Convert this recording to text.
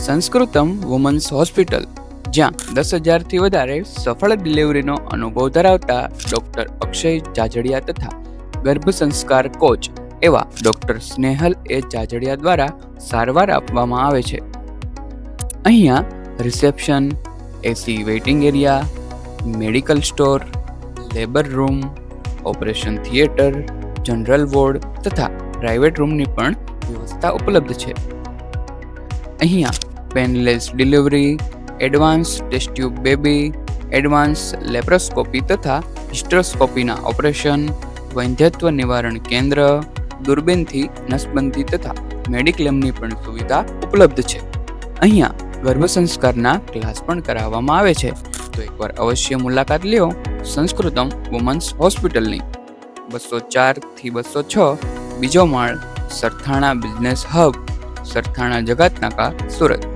સંસ્કૃતમ women's hospital, જ્યાં 10,000થી વધારે સફળ ડિલિવરીનો અનુભવ ધરાવતા ડૉક્ટર અક્ષય જાજડિયા તથા ગર્ભ સંસ્કાર કોચ એવા ડૉક્ટર સ્નેહલ એ જાજડિયા દ્વારા સારવાર આપવામાં આવે છે. અહીંયા reception, AC waiting area, medical store, labour room, operation theatre, general ward તથા પ્રાઇવેટ રૂમની પણ વ્યવસ્થા ઉપલબ્ધ છે. અહીંયા painless delivery, advance test tube baby, advance laparoscopy તથા હિસ્ટ્રોસ્કોપીના ઓપરેશન, વંધ્યત્વ નિવારણ કેન્દ્ર, દૂરબીનથી નસબંધી તથા મેડિક્લેમની પણ સુવિધા ઉપલબ્ધ છે. અહીંયા ગર્ભ સંસ્કારના ક્લાસ પણ કરાવવામાં આવે છે. તો એકવાર અવશ્ય મુલાકાત લ્યો સંસ્કૃતમ વુમન્સ હોસ્પિટલની. 204 થી 206, બીજો માળ, સરથાણા બિઝનેસ હબ, સરથાણા જગતનાકા, સુરત.